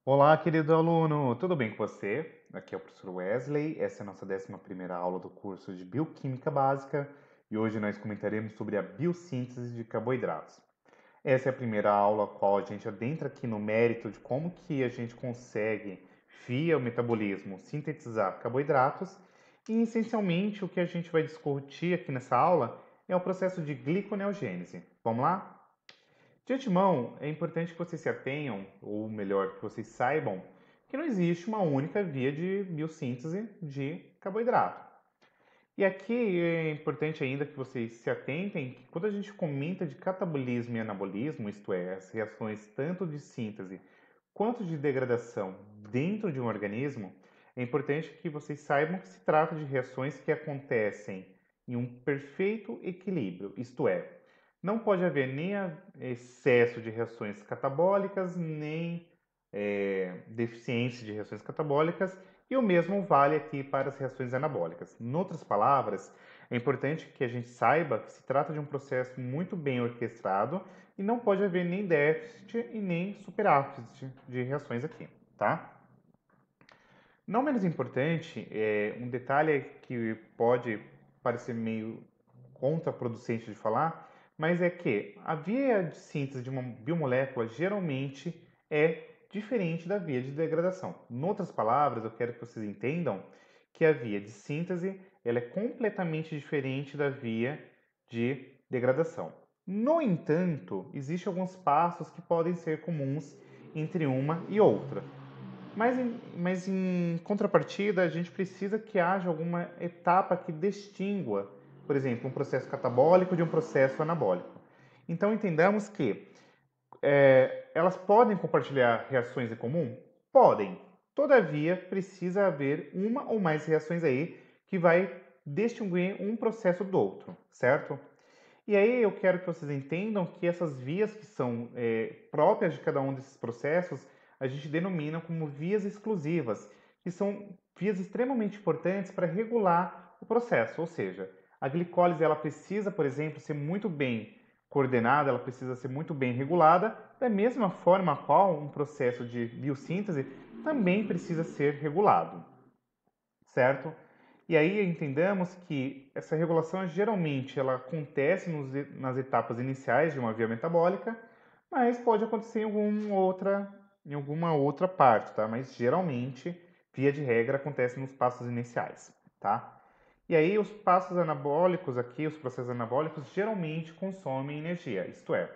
Olá, querido aluno, tudo bem com você? Aqui é o professor Wesley, essa é a nossa 11ª aula do curso de Bioquímica Básica e hoje nós comentaremos sobre a biossíntese de carboidratos. Essa é a primeira aula a qual a gente adentra aqui no mérito de como que a gente consegue, via o metabolismo, sintetizar carboidratos e, essencialmente, o que a gente vai discutir aqui nessa aula é o processo de gliconeogênese. Vamos lá? De antemão, é importante que vocês se atenham, ou melhor, que vocês saibam, que não existe uma única via de biossíntese de carboidrato. E aqui é importante ainda que vocês se atentem que quando a gente comenta de catabolismo e anabolismo, isto é, as reações tanto de síntese quanto de degradação dentro de um organismo, é importante que vocês saibam que se trata de reações que acontecem em um perfeito equilíbrio, isto é, não pode haver nem excesso de reações catabólicas, nem deficiência de reações catabólicas, e o mesmo vale aqui para as reações anabólicas. Em outras palavras, é importante que a gente saiba que se trata de um processo muito bem orquestrado e não pode haver nem déficit e nem superávit de reações aqui, tá? Não menos importante, um detalhe que pode parecer meio contraproducente de falar, mas é que a via de síntese de uma biomolécula geralmente é diferente da via de degradação. Em outras palavras, eu quero que vocês entendam que a via de síntese ela é completamente diferente da via de degradação. No entanto, existem alguns passos que podem ser comuns entre uma e outra. Mas em contrapartida, a gente precisa que haja alguma etapa que distingua, por exemplo, um processo catabólico de um processo anabólico. Então, entendamos que elas podem compartilhar reações em comum? Podem. Todavia, precisa haver uma ou mais reações aí que vai distinguir um processo do outro, certo? E aí eu quero que vocês entendam que essas vias que são próprias de cada um desses processos, a gente denomina como vias exclusivas, que são vias extremamente importantes para regular o processo. Ou seja, a glicólise ela precisa, por exemplo, ser muito bem coordenada, ela precisa ser muito bem regulada, da mesma forma a qual um processo de biossíntese também precisa ser regulado, certo? E aí entendamos que essa regulação geralmente ela acontece nas etapas iniciais de uma via metabólica, mas pode acontecer em alguma outra parte, tá? Mas geralmente, via de regra, acontece nos passos iniciais, tá? E aí os passos anabólicos aqui, os processos anabólicos, geralmente consomem energia, isto é,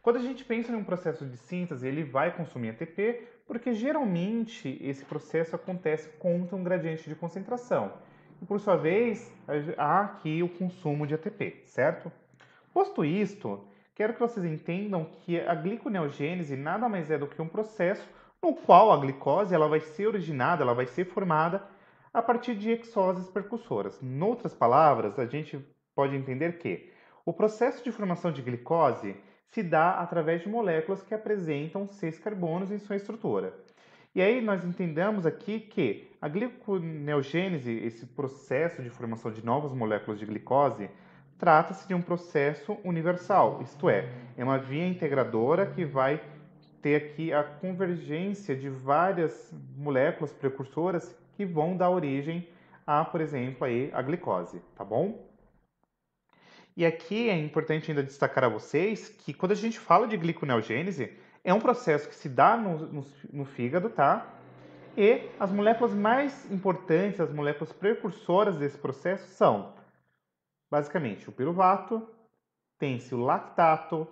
quando a gente pensa em um processo de síntese, ele vai consumir ATP, porque geralmente esse processo acontece contra um gradiente de concentração. E por sua vez, há aqui o consumo de ATP, certo? Posto isto, quero que vocês entendam que a gliconeogênese nada mais é do que um processo no qual a glicose ela vai ser originada, ela vai ser formada a partir de hexoses percussoras. Em outras palavras, a gente pode entender que o processo de formação de glicose se dá através de moléculas que apresentam 6 carbonos em sua estrutura. E aí nós entendemos aqui que a gliconeogênese, esse processo de formação de novas moléculas de glicose, trata-se de um processo universal, isto é uma via integradora que vai ter aqui a convergência de várias moléculas precursoras que vão dar origem a, por exemplo, a glicose, tá bom? E aqui é importante ainda destacar a vocês que quando a gente fala de gliconeogênese, é um processo que se dá no fígado, tá? E as moléculas mais importantes, as moléculas precursoras desse processo são, basicamente, o piruvato, tem-se o lactato,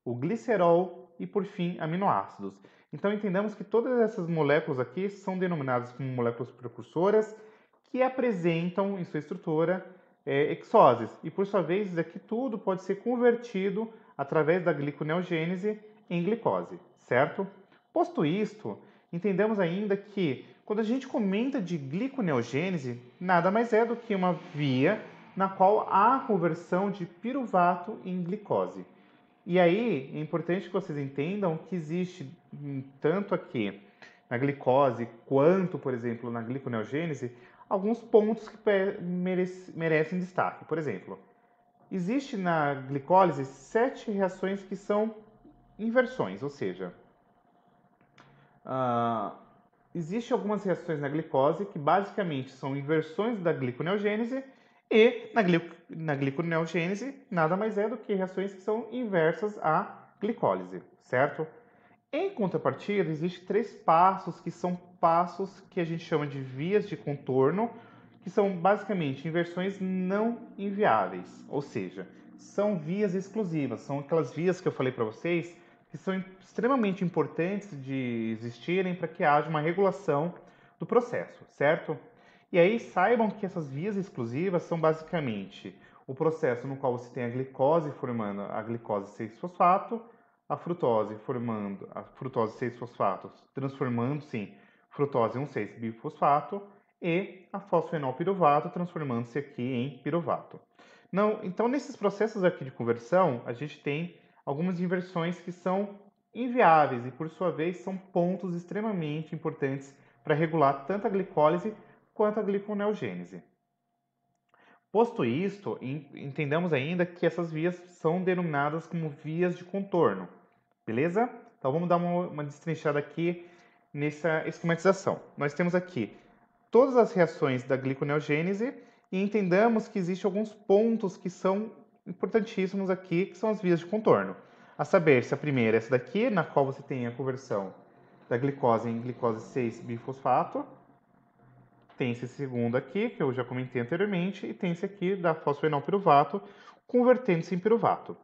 o glicerol e, por fim, aminoácidos. Então, entendamos que todas essas moléculas aqui são denominadas como moléculas precursoras que apresentam em sua estrutura hexoses. E, por sua vez, isso aqui tudo pode ser convertido através da gliconeogênese em glicose, certo? Posto isto, entendemos ainda que quando a gente comenta de gliconeogênese, nada mais é do que uma via na qual há a conversão de piruvato em glicose. E aí é importante que vocês entendam que existe tanto aqui na glicose quanto, por exemplo, na gliconeogênese, alguns pontos que merecem destaque. Por exemplo, existe na glicólise 7 reações que são inversões, ou seja, ah, existem algumas reações na glicose que basicamente são inversões da gliconeogênese e na gliconeogênese nada mais é do que reações que são inversas à glicólise, certo? Em contrapartida, existem três passos que são passos que a gente chama de vias de contorno, que são basicamente inversões não inviáveis, ou seja, são vias exclusivas, são aquelas vias que eu falei para vocês que são extremamente importantes de existirem para que haja uma regulação do processo, certo? E aí saibam que essas vias exclusivas são basicamente o processo no qual você tem a glicose formando a glicose 6-fosfato, a frutose formando a frutose 6-fosfato, transformando-se em frutose 1,6-bifosfato e a fosfenolpiruvato transformando-se aqui em piruvato. Não, então, nesses processos aqui de conversão, a gente tem algumas inversões que são inviáveis e, por sua vez, são pontos extremamente importantes para regular tanto a glicólise quanto a gliconeogênese. Posto isto, entendamos ainda que essas vias são denominadas como vias de contorno, beleza? Então vamos dar uma destrinchada aqui nessa esquematização. Nós temos aqui todas as reações da gliconeogênese e entendamos que existem alguns pontos que são importantíssimos aqui, que são as vias de contorno. A saber, se a primeira é essa daqui, na qual você tem a conversão da glicose em glicose 6-bifosfato, tem esse segundo aqui, que eu já comentei anteriormente, e tem esse aqui da fosfenolpiruvato, convertendo-se em piruvato.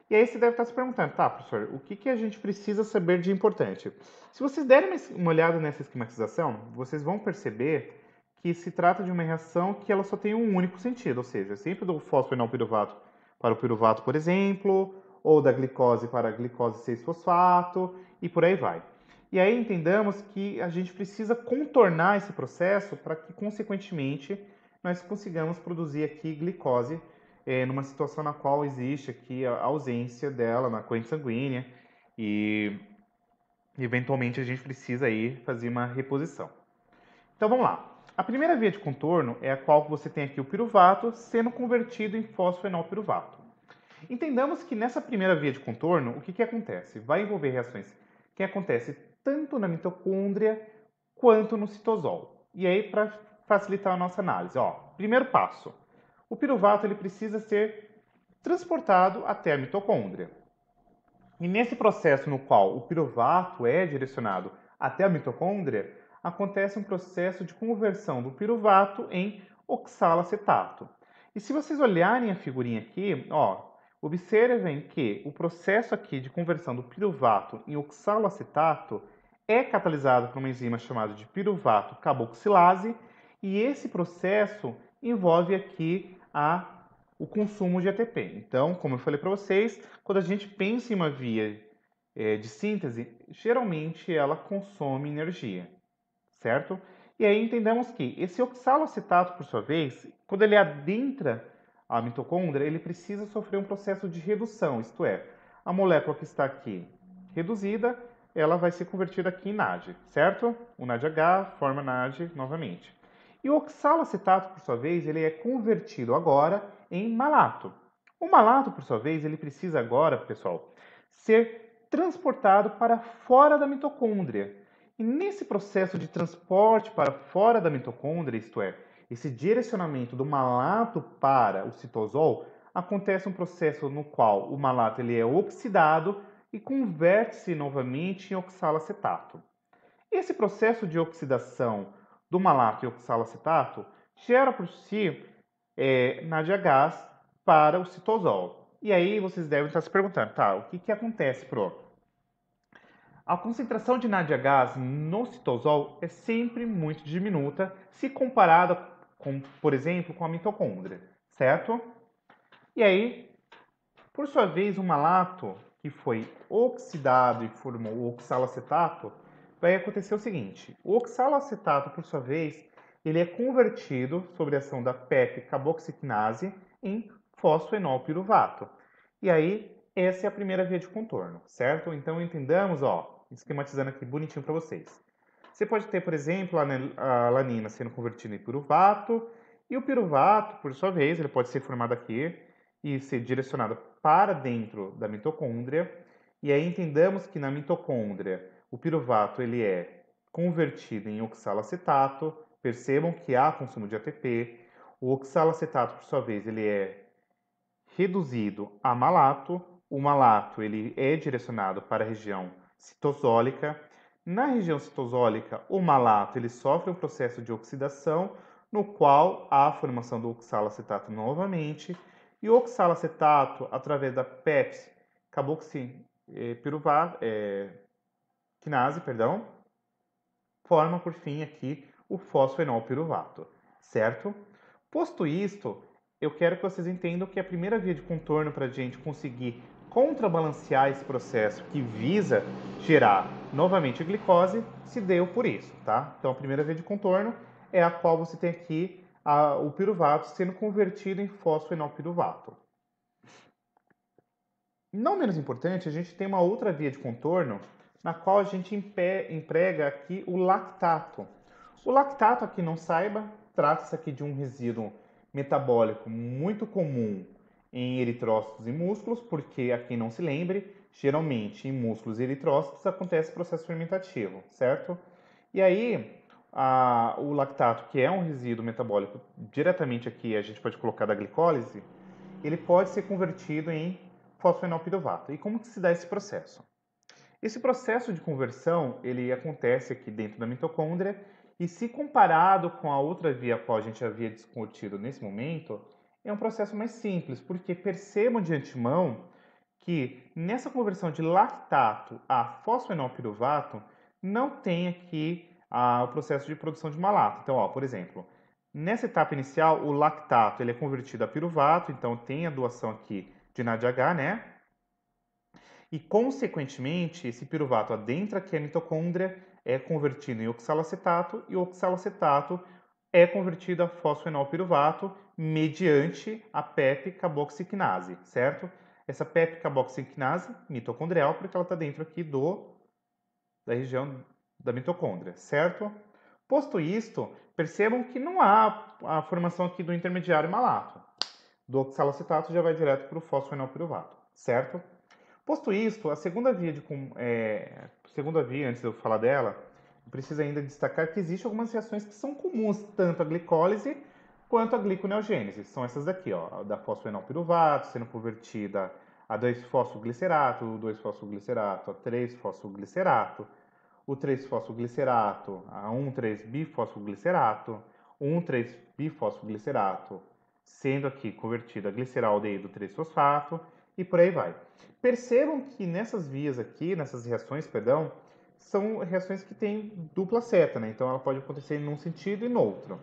E aí você deve estar se perguntando, tá, professor, o que a gente precisa saber de importante? Se vocês derem uma olhada nessa esquematização, vocês vão perceber que se trata de uma reação que ela só tem um único sentido, ou seja, sempre do fosfenolpiruvato para o piruvato, por exemplo, ou da glicose para a glicose 6-fosfato, e por aí vai. E aí entendamos que a gente precisa contornar esse processo para que, consequentemente, nós consigamos produzir aqui glicose numa situação na qual existe aqui a ausência dela na corrente sanguínea e, eventualmente, a gente precisa aí fazer uma reposição. Então, vamos lá. A primeira via de contorno é a qual você tem aqui o piruvato sendo convertido em fosfenolpiruvato. Entendamos que nessa primeira via de contorno, o que acontece? Vai envolver reações que acontecem tanto na mitocôndria quanto no citosol. E aí, para facilitar a nossa análise, primeiro passo. O piruvato ele precisa ser transportado até a mitocôndria. E nesse processo no qual o piruvato é direcionado até a mitocôndria, acontece um processo de conversão do piruvato em oxalacetato. E se vocês olharem a figurinha aqui, observem que o processo aqui de conversão do piruvato em oxaloacetato é catalisado por uma enzima chamada de piruvato carboxilase, e esse processo envolve aqui o consumo de ATP. Então, como eu falei para vocês, quando a gente pensa em uma via de síntese, geralmente ela consome energia, certo? E aí entendemos que esse oxaloacetato, por sua vez, quando ele adentra a mitocôndria, ele precisa sofrer um processo de redução, isto é, a molécula que está aqui reduzida, ela vai ser convertida aqui em NAD, certo? O NADH forma NAD novamente. E o oxaloacetato, por sua vez, ele é convertido agora em malato. O malato, por sua vez, ele precisa agora, pessoal, ser transportado para fora da mitocôndria. E nesse processo de transporte para fora da mitocôndria, isto é, esse direcionamento do malato para o citosol, acontece um processo no qual o malato ele é oxidado e converte-se novamente em oxalacetato. Esse processo de oxidação do malato e oxalacetato gera por si NADH para o citosol. E aí vocês devem estar se perguntando, tá, o que acontece, pro? A concentração de NADH no citosol é sempre muito diminuta se comparada com, por exemplo, com a mitocôndria, certo? E aí, por sua vez, o malato que foi oxidado e formou o oxalacetato, vai acontecer o seguinte: o oxalacetato, por sua vez, ele é convertido sob a ação da PEP carboxiquinase em fosfenolpiruvato. E aí, essa é a primeira via de contorno, certo? Então entendamos, esquematizando aqui bonitinho para vocês. Você pode ter, por exemplo, a alanina sendo convertida em piruvato, e o piruvato, por sua vez, ele pode ser formado aqui e ser direcionado para dentro da mitocôndria. E aí entendamos que na mitocôndria o piruvato ele é convertido em oxalacetato. Percebam que há consumo de ATP. O oxalacetato, por sua vez, ele é reduzido a malato. O malato ele é direcionado para a região citosólica. Na região citosólica, o malato ele sofre um processo de oxidação, no qual há a formação do oxalacetato novamente. E o oxalacetato, através da PEPS, quinase, forma por fim aqui o fosfenolpiruvato, certo? Posto isto, eu quero que vocês entendam que a primeira via de contorno para a gente conseguir contrabalancear esse processo que visa gerar novamente a glicose se deu por isso, tá? Então a primeira via de contorno é a qual você tem aqui o piruvato sendo convertido em fosfenolpiruvato. Não menos importante, a gente tem uma outra via de contorno na qual a gente emprega aqui o lactato. O lactato, aqui não saiba, trata-se aqui de um resíduo metabólico muito comum em eritrócitos e músculos, porque, a quem não se lembre, geralmente em músculos e eritrócitos acontece processo fermentativo, certo? E aí, o lactato, que é um resíduo metabólico diretamente aqui, a gente pode colocar da glicólise, ele pode ser convertido em fosfenolpiruvato. E como que se dá esse processo? Esse processo de conversão, ele acontece aqui dentro da mitocôndria e se comparado com a outra via a qual a gente havia discutido nesse momento, é um processo mais simples, porque percebam de antemão que nessa conversão de lactato a fosfenolpiruvato não tem aqui o processo de produção de malato. Então, ó, por exemplo, nessa etapa inicial, o lactato ele é convertido a piruvato, então tem a doação aqui de NADH, né? E, consequentemente, esse piruvato adentra aqui a mitocôndria, é convertido em oxalacetato, e o oxalacetato é convertido a fosfenolpiruvato mediante a PEP-carboxiquinase, certo? Essa PEP-carboxiquinase mitocondrial, porque ela está dentro aqui da região da mitocôndria, certo? Posto isto, percebam que não há a formação aqui do intermediário malato. Do oxalacetato já vai direto para o fosfenolpiruvato, certo? Posto isto, a segunda via, antes de eu falar dela, preciso ainda destacar que existem algumas reações que são comuns tanto à glicólise quanto à gliconeogênese. São essas daqui, ó, da fosfenolpiruvato sendo convertida a 2-fosfoglicerato, o 2-fosfoglicerato a 3-fosfoglicerato, o 3-fosfoglicerato a 1,3-bifosfoglicerato, o 1,3-bifosfoglicerato sendo aqui convertido a gliceraldeído 3-fosfato e por aí vai. Percebam que nessas vias aqui, nessas reações, perdão, são reações que têm dupla seta, né? Então ela pode acontecer em um sentido e no outro.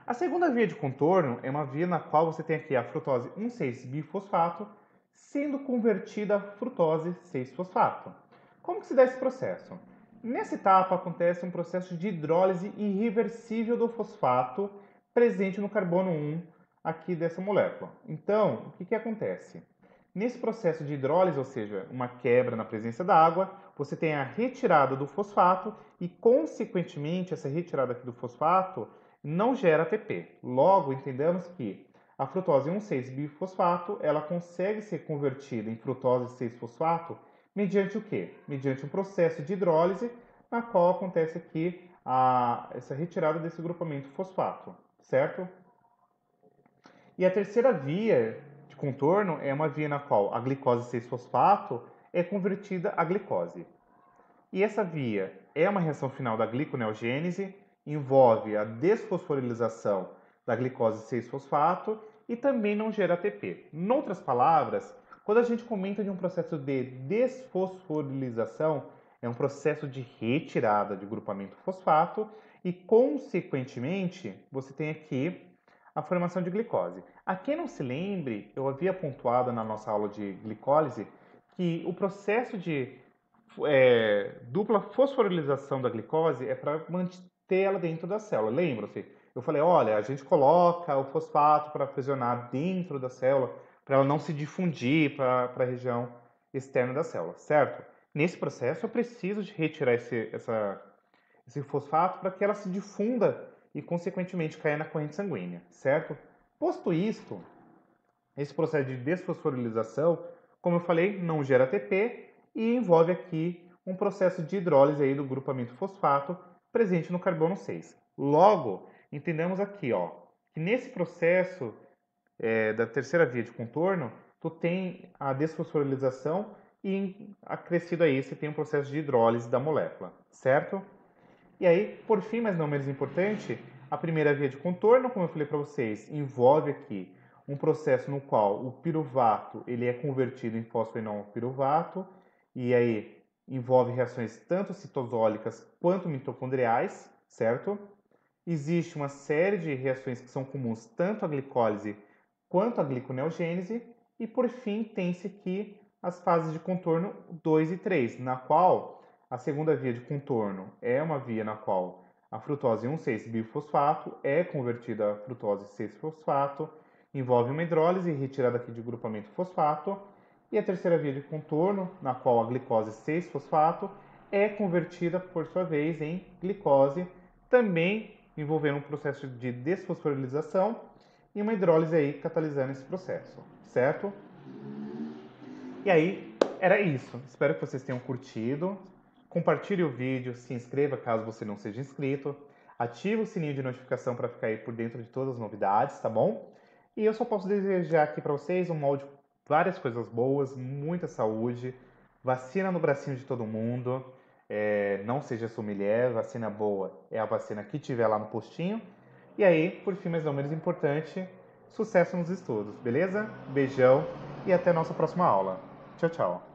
A segunda via de contorno é uma via na qual você tem aqui a frutose 1,6-bifosfato sendo convertida a frutose 6-fosfato. Como que se dá esse processo? Nessa etapa acontece um processo de hidrólise irreversível do fosfato presente no carbono 1 aqui dessa molécula. Então, o que acontece? Nesse processo de hidrólise, ou seja, uma quebra na presença da água, você tem a retirada do fosfato e, consequentemente, essa retirada aqui do fosfato não gera ATP. Logo, entendamos que a frutose 1,6-bifosfato ela consegue ser convertida em frutose 6-fosfato mediante o quê? Mediante um processo de hidrólise na qual acontece aqui essa retirada desse grupamento fosfato, certo? E a terceira via de contorno é uma via na qual a glicose 6-fosfato é convertida a glicose. E essa via é uma reação final da gliconeogênese, envolve a desfosforilização da glicose 6-fosfato e também não gera ATP. Em outras palavras, quando a gente comenta de um processo de desfosforilização, é um processo de retirada de grupamento fosfato e, consequentemente, você tem aqui a formação de glicose. A quem não se lembre, eu havia pontuado na nossa aula de glicólise que o processo de dupla fosforilização da glicose é para manter ela dentro da célula. Lembra-se? Eu falei, olha, a gente coloca o fosfato para aprisionar dentro da célula, para ela não se difundir para a região externa da célula, certo? Nesse processo eu preciso de retirar esse fosfato para que ela se difunda e, consequentemente, caia na corrente sanguínea, certo? Posto isto, esse processo de desfosforilização, como eu falei, não gera ATP e envolve aqui um processo de hidrólise aí do grupamento fosfato presente no carbono 6. Logo, entendemos aqui, ó, que nesse processo da terceira via de contorno, tu tem a desfosforilação e acrescido a isso tem um processo de hidrólise da molécula, certo? E aí, por fim, mas não menos importante, a primeira via de contorno, como eu falei para vocês, envolve aqui um processo no qual o piruvato ele é convertido em fosfoenol piruvato, e aí envolve reações tanto citosólicas quanto mitocondriais, certo? Existe uma série de reações que são comuns tanto à glicólise quanto à gliconeogênese, e por fim tem-se aqui as fases de contorno 2 e 3, na qual a segunda via de contorno é uma via na qual a frutose 1,6-bifosfato é convertida a frutose 6-fosfato, envolve uma hidrólise retirada aqui de grupamento fosfato, e a terceira via de contorno, na qual a glicose 6-fosfato é convertida, por sua vez, em glicose, também envolvendo um processo de desfosforilação e uma hidrólise aí catalisando esse processo, certo? E aí, era isso. Espero que vocês tenham curtido. Compartilhe o vídeo, se inscreva caso você não seja inscrito. Ative o sininho de notificação para ficar aí por dentro de todas as novidades, tá bom? E eu só posso desejar aqui para vocês um molde, várias coisas boas, muita saúde, vacina no bracinho de todo mundo, não seja sommelier, vacina boa é a vacina que tiver lá no postinho. E aí, por fim, mas não menos importante, sucesso nos estudos, beleza? Beijão e até a nossa próxima aula. Tchau, tchau.